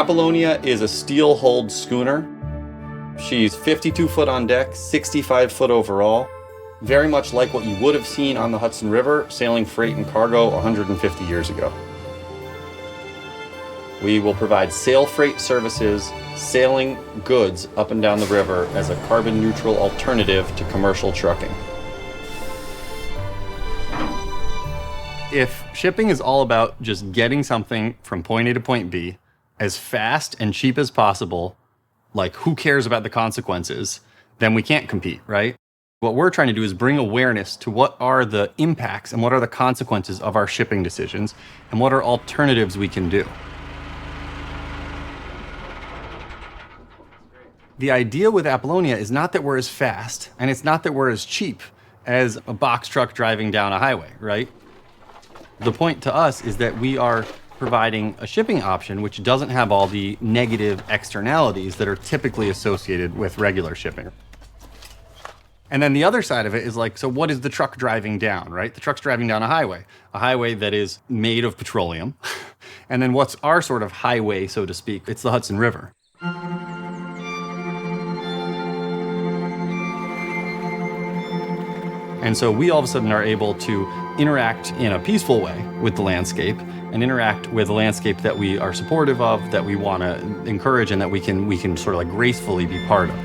Apollonia is a steel-hulled schooner. She's 52 foot on deck, 65 foot overall, very much like what you would have seen on the Hudson River sailing freight and cargo 150 years ago. We will provide sail freight services, sailing goods up and down the river as a carbon neutral alternative to commercial trucking. If shipping is all about just getting something from point A to point B as fast and cheap as possible, like who cares about the consequences, then we can't compete, right? What we're trying to do is bring awareness to what are the impacts and what are the consequences of our shipping decisions and what are alternatives we can do. The idea with Apollonia is not that we're as fast, and it's not that we're as cheap as a box truck driving down a highway, right? The point to us is that we are providing a shipping option which doesn't have all the negative externalities that are typically associated with regular shipping. And then the other side of it is like, so what is the truck driving down, right? The truck's driving down a highway that is made of petroleum. And then what's our sort of highway, so to speak? It's the Hudson River. And so we all of a sudden are able to interact in a peaceful way with the landscape and interact with a landscape that we are supportive of, that we want to encourage, and that we can sort of like gracefully be part of.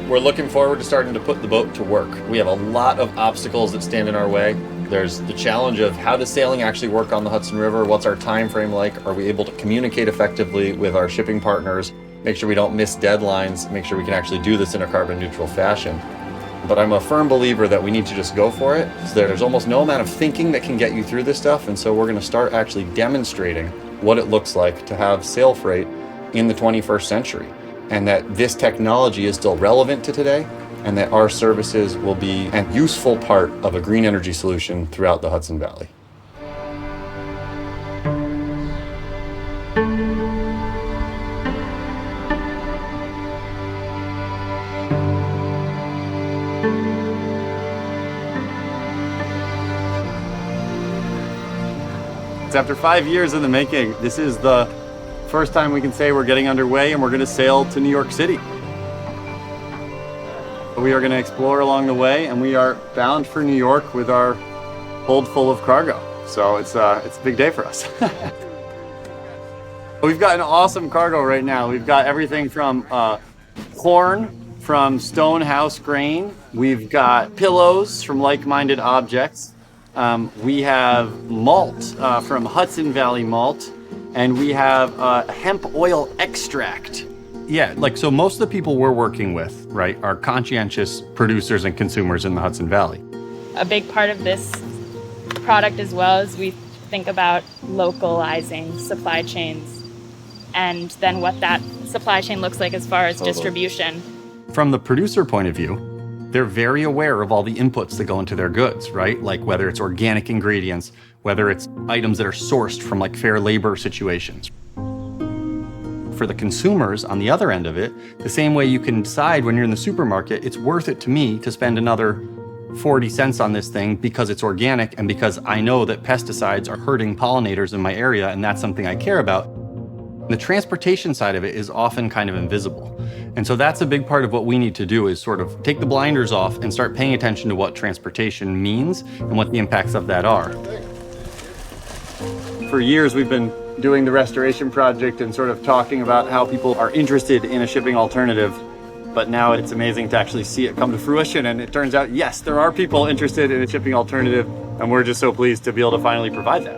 We're looking forward to starting to put the boat to work. We have a lot of obstacles that stand in our way. There's the challenge of how does sailing actually work on the Hudson River? What's our time frame like? Are we able to communicate effectively with our shipping partners? Make sure we don't miss deadlines, make sure we can actually do this in a carbon neutral fashion. But I'm a firm believer that we need to just go for it. So there's almost no amount of thinking that can get you through this stuff. And so we're going to start actually demonstrating what it looks like to have sail freight in the 21st century. And that this technology is still relevant to today, and that our services will be a useful part of a green energy solution throughout the Hudson Valley. It's after 5 years in the making. This is the first time we can say we're getting underway and we're going to sail to New York City. We are going to explore along the way, and we are bound for New York with our hold full of cargo. So it's a big day for us. We've got an awesome cargo right now. We've got everything from corn from Stonehouse Grain. We've got pillows from Like-Minded Objects. We have malt from Hudson Valley Malt, and we have hemp oil extract. Yeah, so most of the people we're working with, right, are conscientious producers and consumers in the Hudson Valley. A big part of this product as well is we think about localizing supply chains and then what that supply chain looks like as far as distribution. From the producer point of view, they're very aware of all the inputs that go into their goods, right? Like whether it's organic ingredients, whether it's items that are sourced from like fair labor situations. For the consumers on the other end of it, the same way you can decide when you're in the supermarket, it's worth it to me to spend another 40 cents on this thing because it's organic and because I know that pesticides are hurting pollinators in my area and that's something I care about. The transportation side of it is often kind of invisible. And so that's a big part of what we need to do is sort of take the blinders off and start paying attention to what transportation means and what the impacts of that are. For years, we've been doing the restoration project and sort of talking about how people are interested in a shipping alternative. But now it's amazing to actually see it come to fruition. And it turns out, yes, there are people interested in a shipping alternative. And we're just so pleased to be able to finally provide that.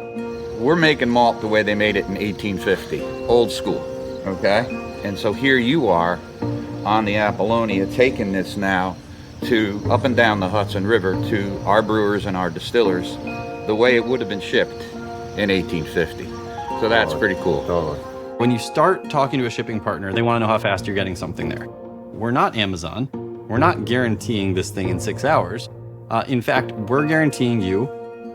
We're making malt the way they made it in 1850, old school, okay? And so here you are on the Apollonia taking this now to up and down the Hudson River to our brewers and our distillers the way it would have been shipped in 1850. So that's pretty cool. Totally. When you start talking to a shipping partner, they want to know how fast you're getting something there. We're not Amazon. We're not guaranteeing this thing in 6 hours. In fact, we're guaranteeing you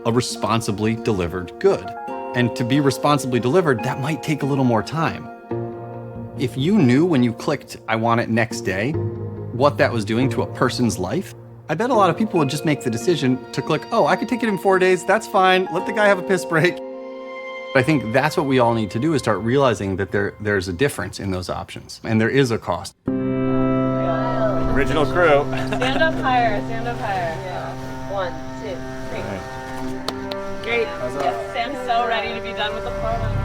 a responsibly delivered good. And to be responsibly delivered, that might take a little more time. If you knew when you clicked, I want it next day, what that was doing to a person's life, I bet a lot of people would just make the decision to click, oh, I could take it in 4 days, that's fine, let the guy have a piss break. I think that's what we all need to do, is start realizing that there's a difference in those options, and there is a cost. Original crew. Stand up higher, stand up higher. Yeah. 1, 2, 3. Great. Yes, Sam's so ready to be done with the photo.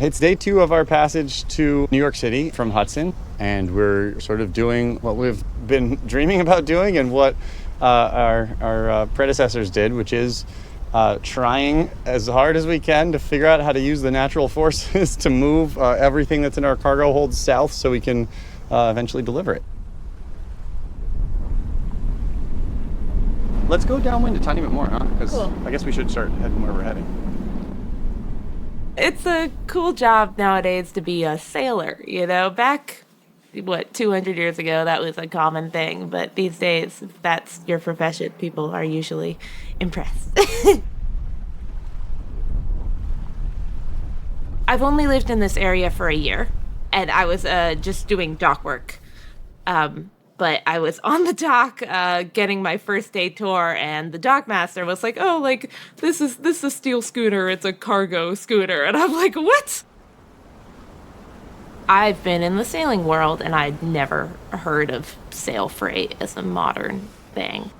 It's day 2 of our passage to New York City from Hudson, and we're sort of doing what we've been dreaming about doing and what our predecessors did, which is trying as hard as we can to figure out how to use the natural forces to move everything that's in our cargo hold south so we can eventually deliver it. Let's go downwind a tiny bit more, huh? Because Cool. I guess we should start heading where we're heading. It's a cool job nowadays to be a sailor, you know? Back, 200 years ago, that was a common thing. But these days, if that's your profession, people are usually impressed. I've only lived in this area for a year, and I was just doing dock work. But I was on the dock getting my first day tour, and the dock master was like, "Oh, like this is a steel schooner. It's a cargo schooner." And I'm like, "What?" I've been in the sailing world, and I'd never heard of sail freight as a modern thing.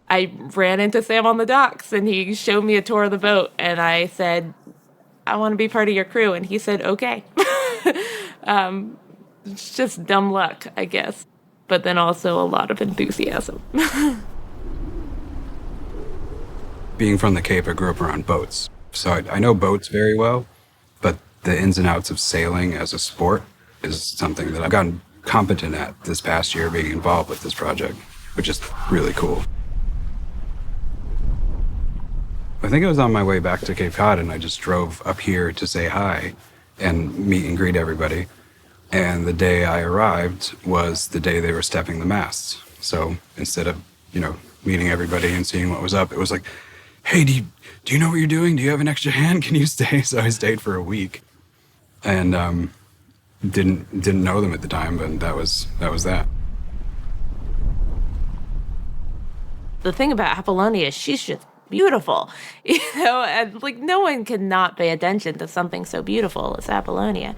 I ran into Sam on the docks, and he showed me a tour of the boat, and I said, "I want to be part of your crew," and he said, "Okay." It's just dumb luck, I guess. But then also a lot of enthusiasm. Being from the Cape, I grew up around boats. So I know boats very well, but the ins and outs of sailing as a sport is something that I've gotten competent at this past year being involved with this project, which is really cool. I think I was on my way back to Cape Cod and I just drove up here to say hi and meet and greet everybody. And the day I arrived was the day they were stepping the masts. So instead of, meeting everybody and seeing what was up, it was like, "Hey, do you know what you're doing? Do you have an extra hand? Can you stay?" So I stayed for a week and didn't know them at the time, but that was that. The thing about Apollonia is she's just beautiful, and like no one can not pay attention to something so beautiful as Apollonia.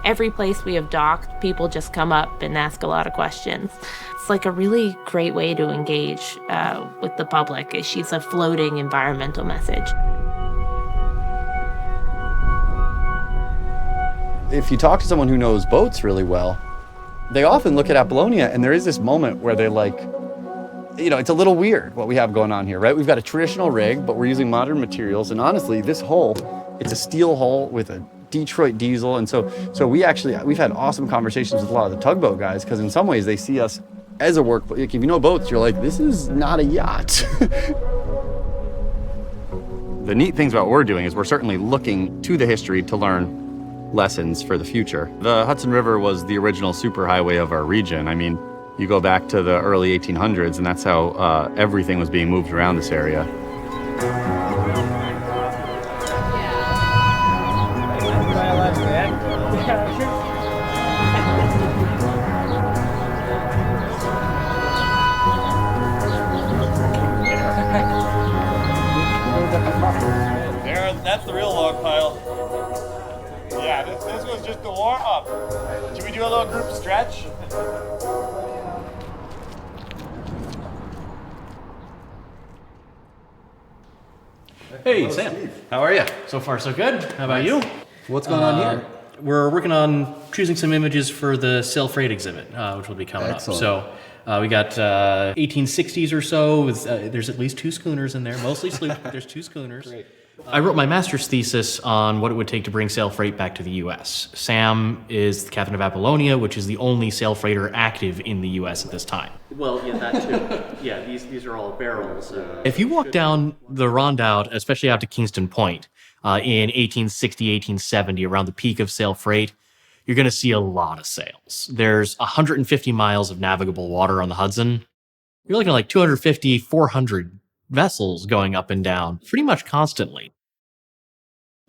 Every place we have docked, people just come up and ask a lot of questions. It's like a really great way to engage with the public. She's a floating environmental message. If you talk to someone who knows boats really well, they often look at Apollonia and there is this moment where they're like, it's a little weird what we have going on here, right? We've got a traditional rig, but we're using modern materials. And honestly, this hull, it's a steel hull with a Detroit diesel. And so we've had awesome conversations with a lot of the tugboat guys, because in some ways they see us as a work, like if you know boats, you're like, this is not a yacht. The neat things about what we're doing is we're certainly looking to the history to learn lessons for the future. The Hudson River was the original superhighway of our region. I mean, you go back to the early 1800s and that's how everything was being moved around this area. There, that's the real log pile. Yeah, this was just the warm up. Should we do a little group stretch? Hey, Sam. How are you? So far, so good. How about you? What's going on here? We're working on choosing some images for the Sail Freight exhibit, which will be coming Excellent. up. So we got 1860s or so. With, there's at least 2 schooners in there, mostly sloops, but there's 2 schooners. Great. I wrote my master's thesis on what it would take to bring sail freight back to the U.S. Sam is the captain of Apollonia, which is the only sail freighter active in the U.S. at this time. Well, yeah, that too. Yeah, these are all barrels. If you walk down the Rondout, especially out to Kingston Point, in 1860, 1870, around the peak of sail freight, you're going to see a lot of sails. There's 150 miles of navigable water on the Hudson. You're looking at like 250, 400 vessels going up and down pretty much constantly.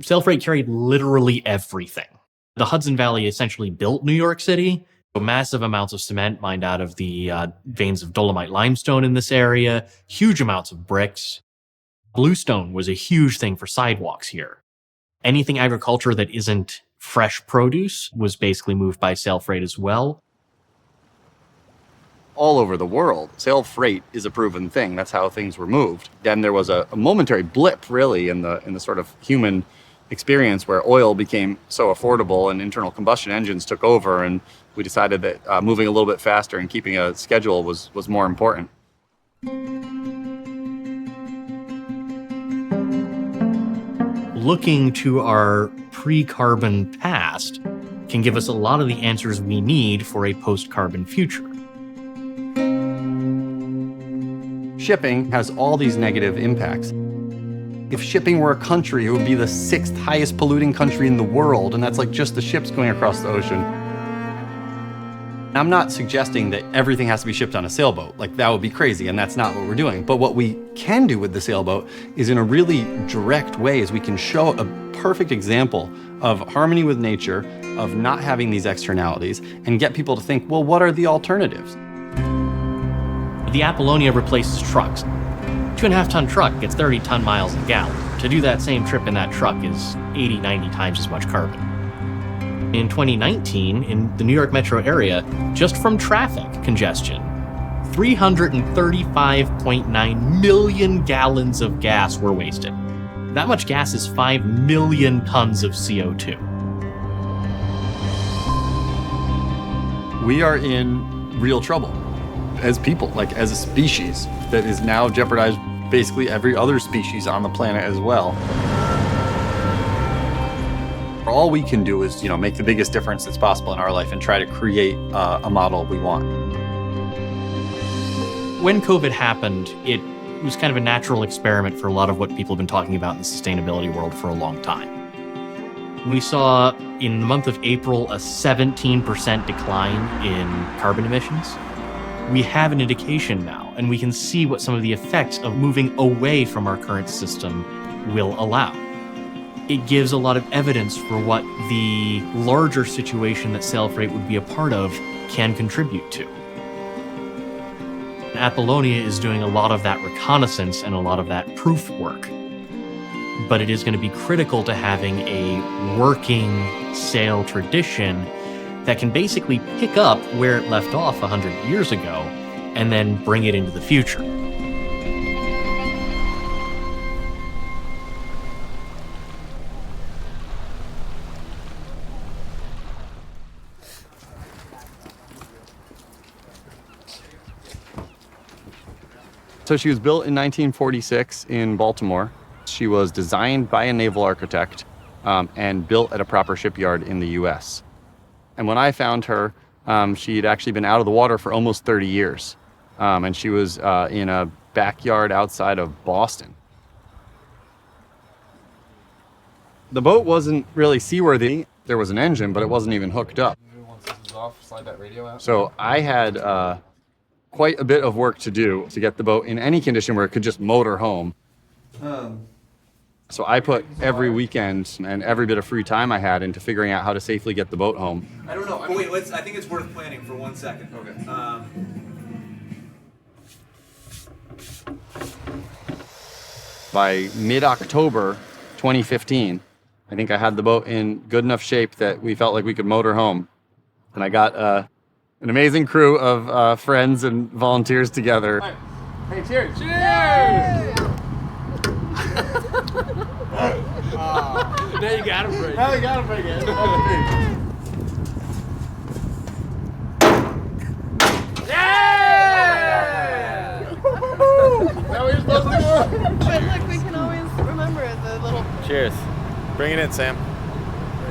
Sail freight carried literally everything. The Hudson Valley essentially built New York City. Massive amounts of cement mined out of the veins of dolomite limestone in this area, huge amounts of bricks. Bluestone was a huge thing for sidewalks here. Anything agriculture that isn't fresh produce was basically moved by sail freight as well. All over the world, sail freight is a proven thing. That's how things were moved. Then there was a momentary blip, really, in the sort of human experience where oil became so affordable and internal combustion engines took over, and we decided that moving a little bit faster and keeping a schedule was more important. Looking to our pre-carbon past can give us a lot of the answers we need for a post-carbon future. Shipping has all these negative impacts. If shipping were a country, it would be the 6th highest polluting country in the world, and that's like just the ships going across the ocean. I'm not suggesting that everything has to be shipped on a sailboat. Like, that would be crazy, and that's not what we're doing. But what we can do with the sailboat is, in a really direct way, is we can show a perfect example of harmony with nature, of not having these externalities, and get people to think, well, what are the alternatives? The Apollonia replaces trucks. 2.5-ton truck gets 30 ton miles a gallon. To do that same trip in that truck is 80, 90 times as much carbon. In 2019, in the New York metro area, just from traffic congestion, 335.9 million gallons of gas were wasted. That much gas is 5 million tons of CO2. We are in real trouble as people, like as a species that is now jeopardized basically every other species on the planet as well. All we can do is, make the biggest difference that's possible in our life and try to create a model we want. When COVID happened, it was kind of a natural experiment for a lot of what people have been talking about in the sustainability world for a long time. We saw in the month of April a 17% decline in carbon emissions. We have an indication now, and we can see what some of the effects of moving away from our current system will allow. It gives a lot of evidence for what the larger situation that sail freight would be a part of can contribute to. Apollonia is doing a lot of that reconnaissance and a lot of that proof work. But it is going to be critical to having a working sail tradition that can basically pick up where it left off 100 years ago and then bring it into the future. So she was built in 1946 in Baltimore. She was designed by a naval architect and built at a proper shipyard in the US. And when I found her, she had actually been out of the water for almost 30 years. And she was in a backyard outside of Boston. The boat wasn't really seaworthy. There was an engine, but it wasn't even hooked up. Once this is off, slide that radio out. So I had quite a bit of work to do to get the boat in any condition where it could just motor home. So I put every weekend and every bit of free time I had into figuring out how to safely get the boat home. I don't know. Wait, I think it's worth planning for 1 second. Okay. By mid-October 2015, I think I had the boat in good enough shape that we felt like we could motor home. And I got an amazing crew of friends and volunteers together. Hey, cheers! Cheers! Now you gotta bring it. Now we gotta bring it. Now we're supposed to go. But look, we can always remember the little. Cheers. Bring it in, Sam.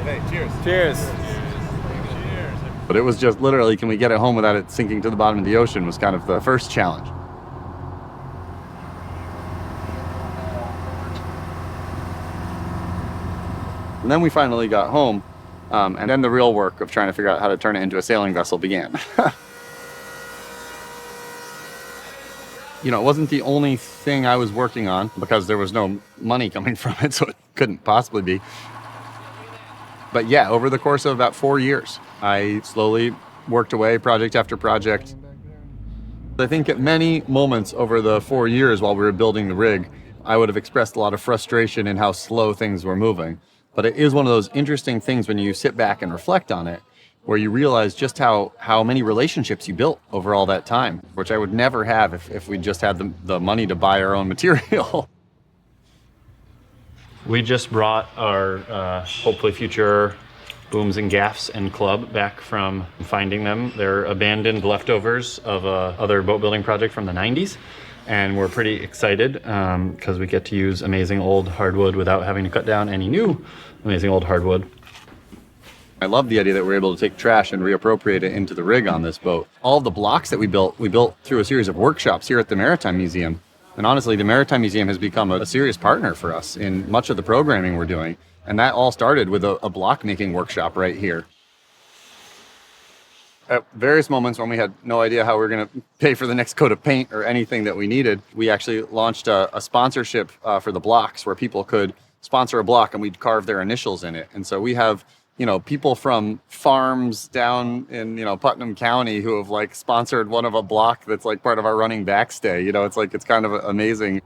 Hey, cheers. Cheers. But it was just literally, can we get it home without it sinking to the bottom of the ocean was kind of the first challenge. And then we finally got home, and then the real work of trying to figure out how to turn it into a sailing vessel began. You know, it wasn't the only thing I was working on because there was no money coming from it, so it couldn't possibly be. But yeah, over the course of about 4 years, I slowly worked away project after project. I think at many moments over the 4 years while we were building the rig, I would have expressed a lot of frustration in how slow things were moving. But it is one of those interesting things when you sit back and reflect on it, where you realize just how many relationships you built over all that time, which I would never have if we just had the money to buy our own material. We just brought our hopefully future booms and gaffs and club back from finding them. They're abandoned leftovers of other boat building project from the 90s. And we're pretty excited because we get to use amazing old hardwood without having to cut down any new amazing old hardwood. I love the idea that we're able to take trash and reappropriate it into the rig on this boat. All of the blocks that we built through a series of workshops here at the Maritime Museum. And honestly, the Maritime Museum has become a serious partner for us in much of the programming we're doing. And that all started with a block making workshop right here. At various moments when we had no idea how we were going to pay for the next coat of paint or anything that we needed, we actually launched a sponsorship for the blocks where people could sponsor a block and we'd carve their initials in it. And so we have, you know, people from farms down in, you know, Putnam County who have like sponsored one of a block that's like part of our running backstay. You know, it's kind of amazing.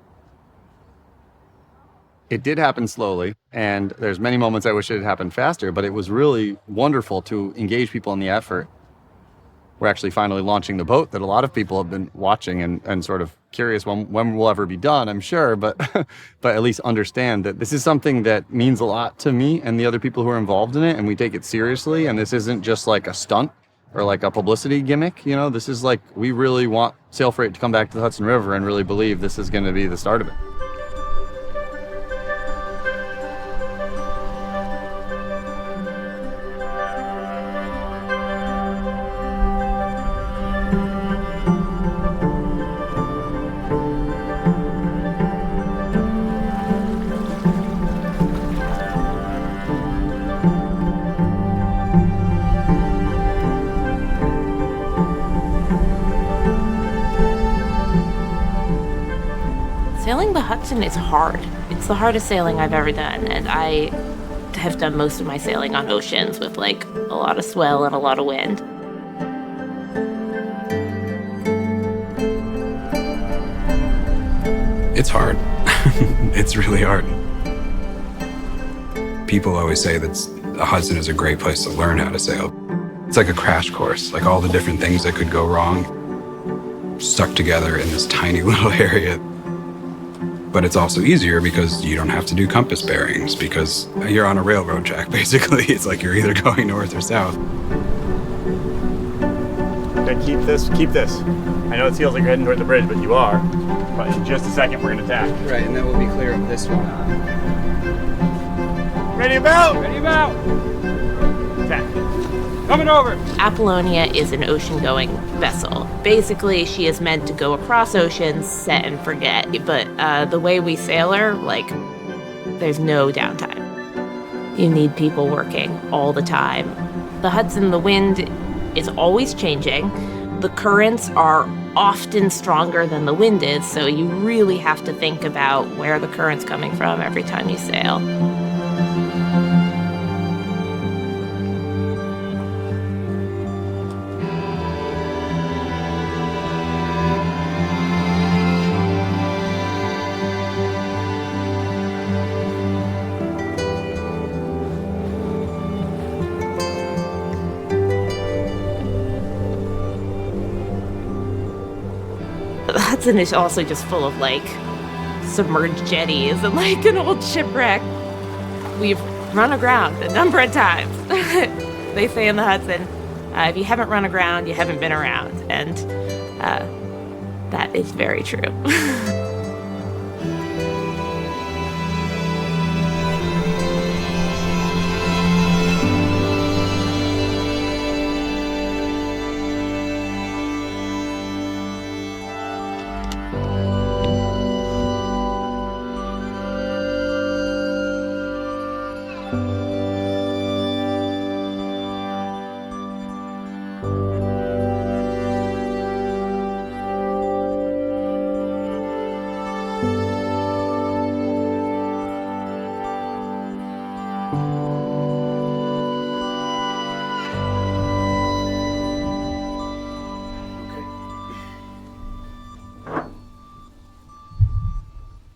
It did happen slowly, and there's many moments I wish it had happened faster, but it was really wonderful to engage people in the effort. We're actually finally launching the boat that a lot of people have been watching and sort of curious when we'll ever be done, I'm sure, but but at least understand that this is something that means a lot to me and the other people who are involved in it, and we take it seriously, and this isn't just like a stunt or like a publicity gimmick, you know, this is like, we really want Sail Freight to come back to the Hudson River and really believe this is going to be the start of it. Sailing the Hudson is hard. It's the hardest sailing I've ever done, and I have done most of my sailing on oceans with like a lot of swell and a lot of wind. It's hard. It's really hard. People always say that the Hudson is a great place to learn how to sail. It's like a crash course, like all the different things that could go wrong stuck together in this tiny little area. But it's also easier because you don't have to do compass bearings because you're on a railroad track, basically. It's like you're either going north or south. Okay, keep this. I know it feels like you're heading toward the bridge, but you are. But in just a second, we're gonna attack. Right, and then we'll be clear of this one. Ready about! Ready about! Attack. Coming over! Apollonia is an ocean-going vessel. Basically, she is meant to go across oceans, set and forget. But the way we sail her, like, there's no downtime. You need people working all the time. The Hudson, the wind is always changing. The currents are often stronger than the wind is, so you really have to think about where the current's coming from every time you sail. Hudson is also just full of like submerged jetties and like an old shipwreck. We've run aground a number of times. They say in the Hudson, if you haven't run aground, you haven't been around. And that is very true.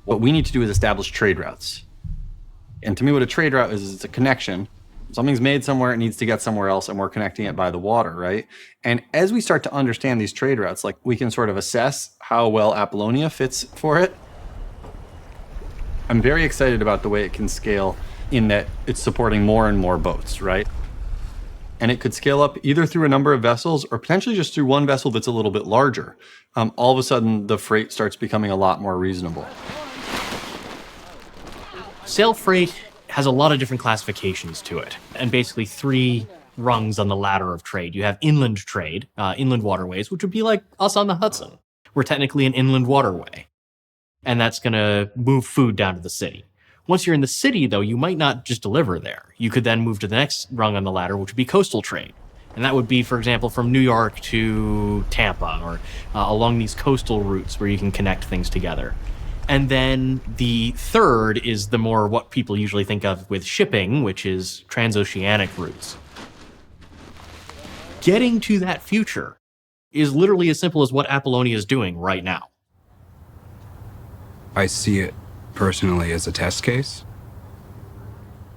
What we need to do is establish trade routes. And to me, what a trade route is it's a connection. Something's made somewhere, it needs to get somewhere else, and we're connecting it by the water, right? And as we start to understand these trade routes, like we can sort of assess how well Apollonia fits for it. I'm very excited about the way it can scale in that it's supporting more and more boats, right? And it could scale up either through a number of vessels or potentially just through one vessel that's a little bit larger. All of a sudden, the freight starts becoming a lot more reasonable. Sail freight has a lot of different classifications to it, and basically 3 rungs on the ladder of trade. You have inland trade, inland waterways, which would be like us on the Hudson. We're technically an inland waterway, and that's going to move food down to the city. Once you're in the city, though, you might not just deliver there. You could then move to the next rung on the ladder, which would be coastal trade. And that would be, for example, from New York to Tampa, or along these coastal routes where you can connect things together. And then the third is the more what people usually think of with shipping, which is transoceanic routes. Getting to that future is literally as simple as what Apollonia is doing right now. I see it personally as a test case.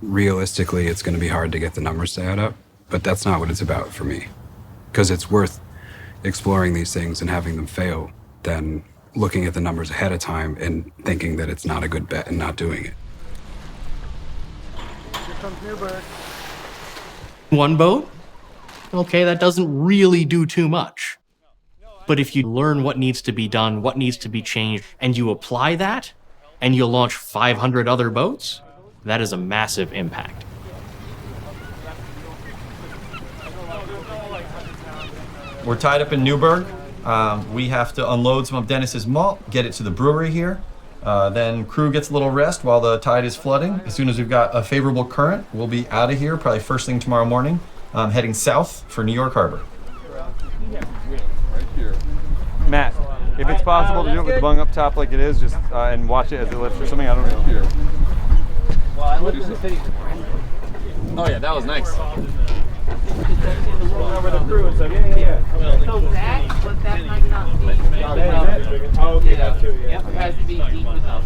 Realistically, it's going to be hard to get the numbers to add up, but that's not what it's about for me. Because it's worth exploring these things and having them fail than looking at the numbers ahead of time and thinking that it's not a good bet and not doing it. Here comes Newburgh. One boat? Okay, that doesn't really do too much. But if you learn what needs to be done, what needs to be changed, and you apply that, and you launch 500 other boats, that is a massive impact. We're tied up in Newburgh. We have to unload some of Dennis's malt, get it to the brewery here. Then crew gets a little rest while the tide is flooding. As soon as we've got a favorable current, we'll be out of here probably first thing tomorrow morning, heading south for New York Harbor. Matt, if it's possible to do it with the bung up top like it is, just and watch it as it lifts or something, I don't know. Well, I lived in the city. Oh yeah, that was nice. Over the crew and stuff. Yeah. So that, but that might not be. Oh, okay, that too, yeah. Yep, it has to be deep enough.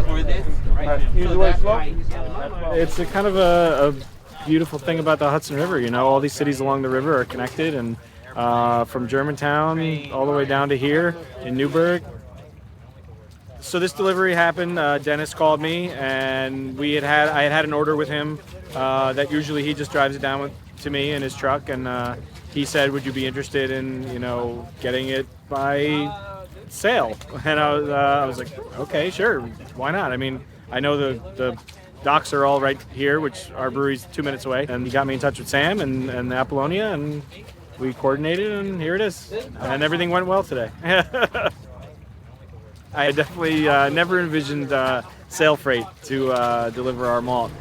For this, right? Either way, it's a kind of a beautiful thing about the Hudson River. You know, all these cities along the river are connected, and from Germantown all the way down to here in Newburgh. So this delivery happened. Dennis called me, and I had an order with him that usually he just drives it down to me in his truck, and he said, "Would you be interested in getting it by sail?" And I was like, "Okay, sure, why not?" I mean, I know the docks are all right here, which our brewery's 2 minutes away, and he got me in touch with Sam and Apollonia, and we coordinated, and here it is, and everything went well today. I definitely never envisioned sail freight to deliver our malt.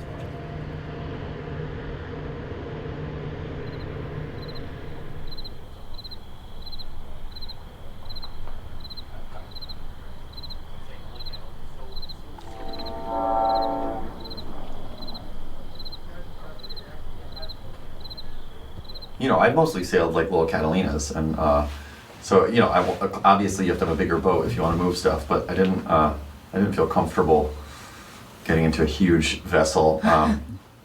I'd mostly sailed like little Catalinas, and so obviously you have to have a bigger boat if you want to move stuff. But I didn't feel comfortable getting into a huge vessel.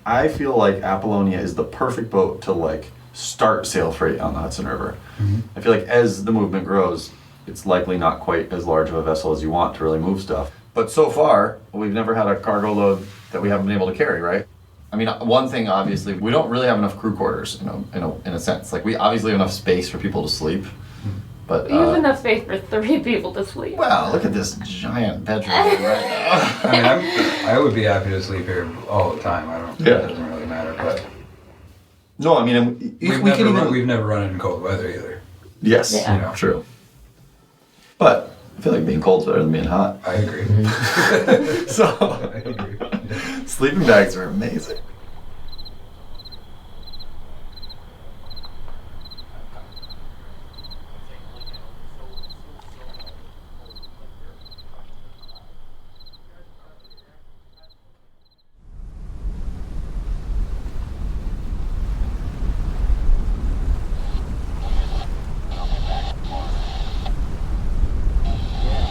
I feel like Apollonia is the perfect boat to start sail freight on the Hudson River. Mm-hmm. I feel like as the movement grows, it's likely not quite as large of a vessel as you want to really move stuff. But so far, we've never had a cargo load that we haven't been able to carry, right? I mean, one thing, obviously, we don't really have enough crew quarters, in a sense. Like, we obviously have enough space for people to sleep, but... We have enough space for 3 people to sleep. Wow, look at this giant bedroom right now. I mean, I would be happy to sleep here all the time. It doesn't really matter, but... No, I mean, we've never run into cold weather either. Yes, Yeah. True. But I feel like being cold's better than being hot. I agree. So, I agree. sleeping bags are amazing.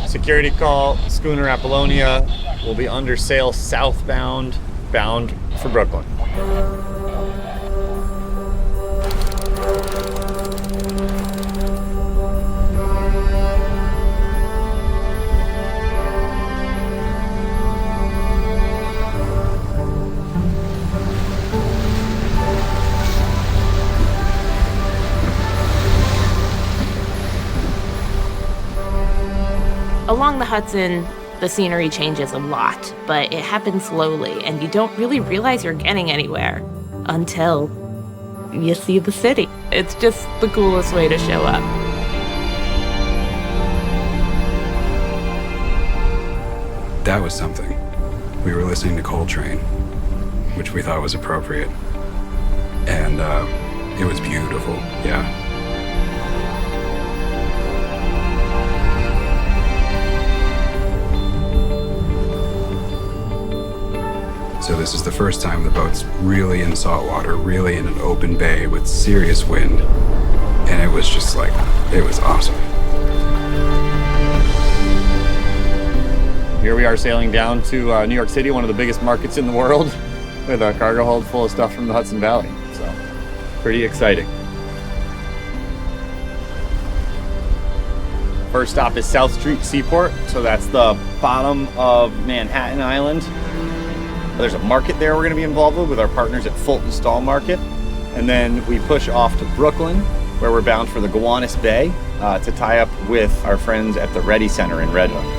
Security call, schooner Apollonia will be under sail southbound, bound for Brooklyn. Along the Hudson, the scenery changes a lot, but it happens slowly, and you don't really realize you're getting anywhere until you see the city. It's just the coolest way to show up. That was something. We were listening to Coltrane, which we thought was appropriate. And it was beautiful, yeah. So this is the first time the boat's really in saltwater, really in an open bay with serious wind. And it was just like, it was awesome. Here we are sailing down to New York City, one of the biggest markets in the world, with a cargo hold full of stuff from the Hudson Valley. So, pretty exciting. First stop is South Street Seaport, so that's the bottom of Manhattan Island. There's a market there we're going to be involved with our partners at Fulton Stall Market. And then we push off to Brooklyn, where we're bound for the Gowanus Bay to tie up with our friends at the Ready Center in Red Hook.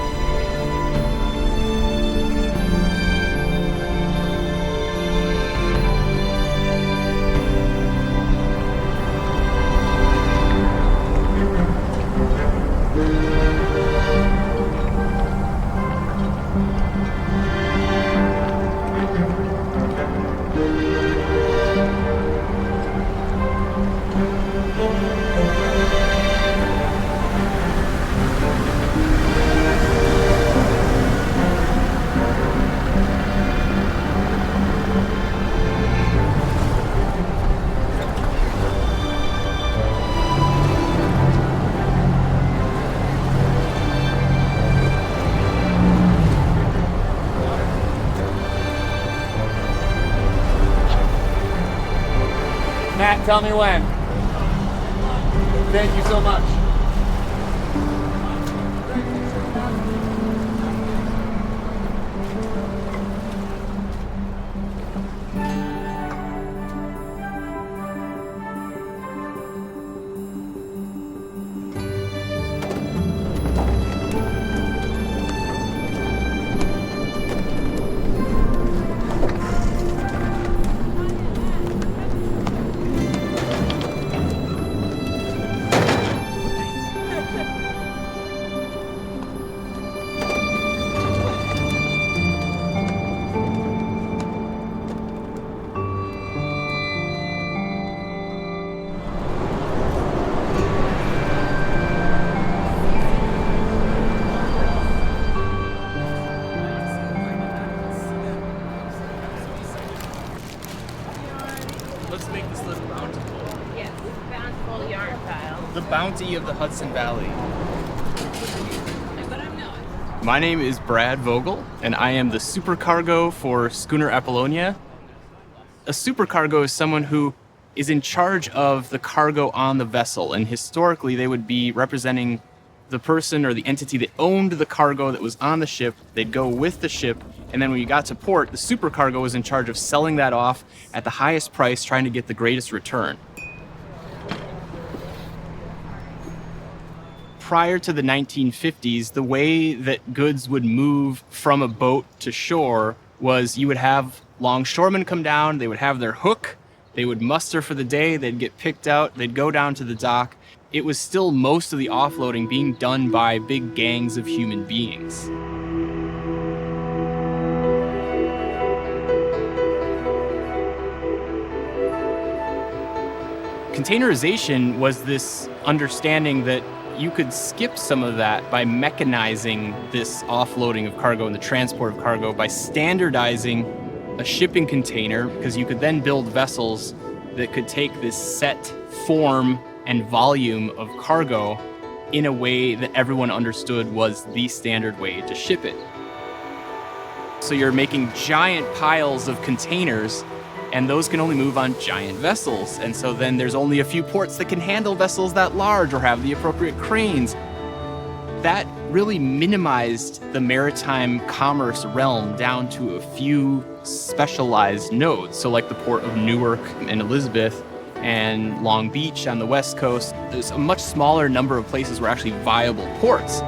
Matt, tell me when. Thank you so much. Let's make this list bountiful. Yes, bountiful yarn pile. The bounty of the Hudson Valley. My name is Brad Vogel, and I am the supercargo for Schooner Apollonia. A supercargo is someone who is in charge of the cargo on the vessel, and historically they would be representing the person or the entity that owned the cargo that was on the ship, they'd go with the ship, and then when you got to port, the supercargo was in charge of selling that off at the highest price, trying to get the greatest return. Prior to the 1950s, the way that goods would move from a boat to shore was you would have longshoremen come down, they would have their hook, they would muster for the day, they'd get picked out, they'd go down to the dock. It was still most of the offloading being done by big gangs of human beings. Containerization was this understanding that you could skip some of that by mechanizing this offloading of cargo and the transport of cargo by standardizing a shipping container, because you could then build vessels that could take this set form and volume of cargo in a way that everyone understood was the standard way to ship it. So you're making giant piles of containers, and those can only move on giant vessels. And so then there's only a few ports that can handle vessels that large or have the appropriate cranes. That really minimized the maritime commerce realm down to a few specialized nodes. So like the port of Newark and Elizabeth and Long Beach on the West Coast, there's a much smaller number of places where actually viable ports.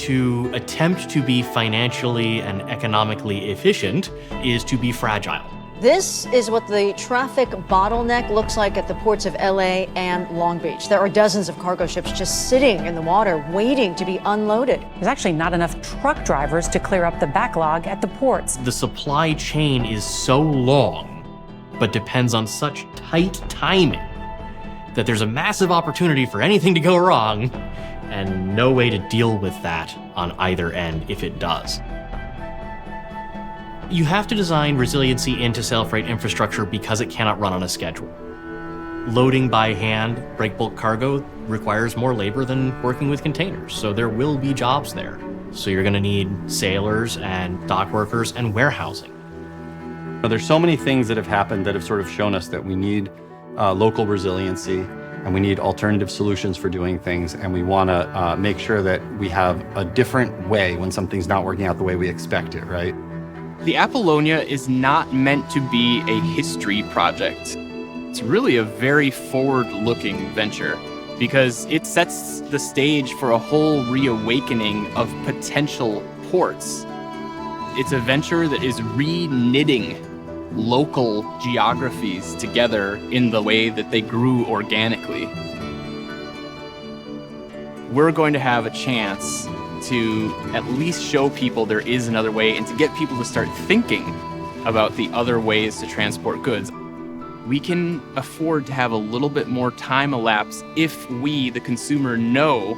To attempt to be financially and economically efficient is to be fragile. This is what the traffic bottleneck looks like at the ports of LA and Long Beach. There are dozens of cargo ships just sitting in the water waiting to be unloaded. There's actually not enough truck drivers to clear up the backlog at the ports. The supply chain is so long, but depends on such tight timing that there's a massive opportunity for anything to go wrong and no way to deal with that on either end if it does. You have to design resiliency into sail freight infrastructure because it cannot run on a schedule. Loading by hand break bulk cargo requires more labor than working with containers, so there will be jobs there. So you're gonna need sailors and dock workers and warehousing. There's so many things that have happened that have sort of shown us that we need local resiliency and we need alternative solutions for doing things, and we want to make sure that we have a different way when something's not working out the way we expect it, right? The Apollonia is not meant to be a history project. It's really a very forward-looking venture because it sets the stage for a whole reawakening of potential ports. It's a venture that is re-knitting local geographies together in the way that they grew organically. We're going to have a chance to at least show people there is another way and to get people to start thinking about the other ways to transport goods. We can afford to have a little bit more time elapse if we, the consumer, know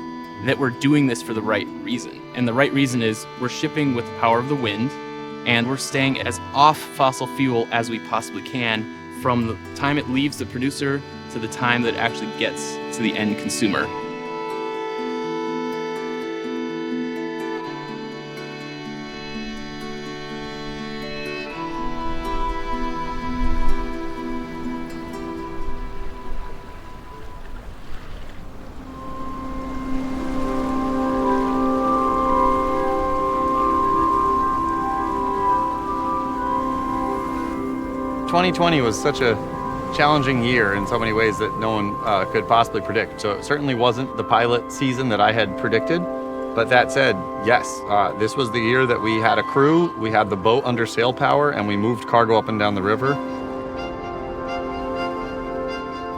that we're doing this for the right reason. And the right reason is we're shipping with the power of the wind, and we're staying as off fossil fuel as we possibly can from the time it leaves the producer to the time that it actually gets to the end consumer. "2020 was such a challenging year in so many ways that no one could possibly predict. So it certainly wasn't the pilot season that I had predicted. But that said, yes, this was the year that we had a crew, we had the boat under sail power, and we moved cargo up and down the river.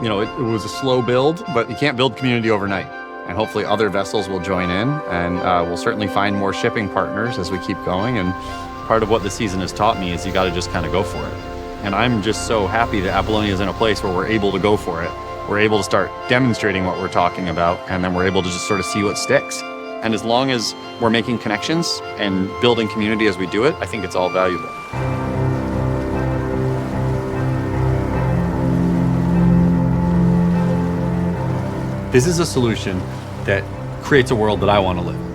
You know, it was a slow build, but you can't build community overnight. And hopefully other vessels will join in, and we'll certainly find more shipping partners as we keep going. And part of what the season has taught me is you got to just kind of go for it. And I'm just so happy that Apollonia is in a place where we're able to go for it. We're able to start demonstrating what we're talking about, and then we're able to just sort of see what sticks. And as long as we're making connections and building community as we do it, I think it's all valuable. This is a solution that creates a world that I want to live in.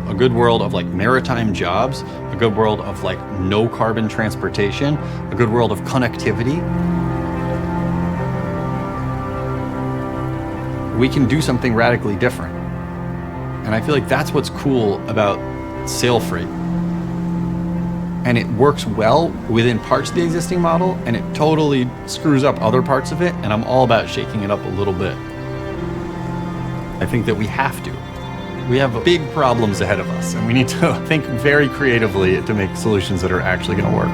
A good world of like maritime jobs, a good world of like no carbon transportation, a good world of connectivity. We can do something radically different. And I feel like that's what's cool about sail freight. And it works well within parts of the existing model, and it totally screws up other parts of it, and I'm all about shaking it up a little bit. I think that we have to. We have big problems ahead of us, and we need to think very creatively to make solutions that are actually going to work.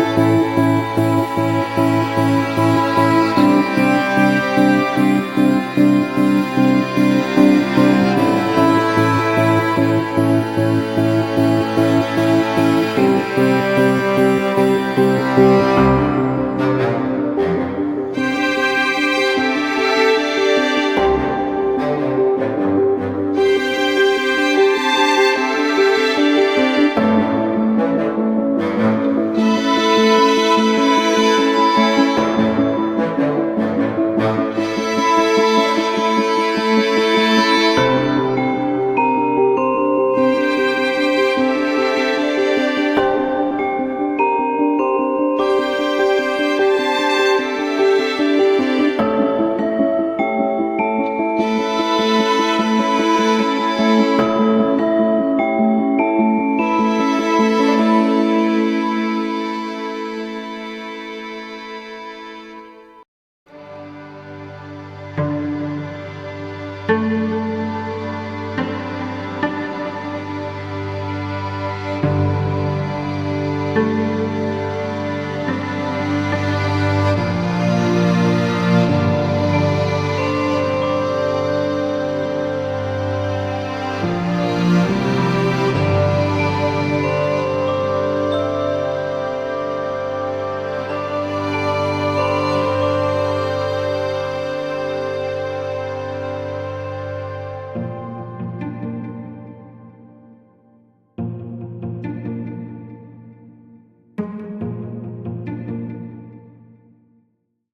Thank you.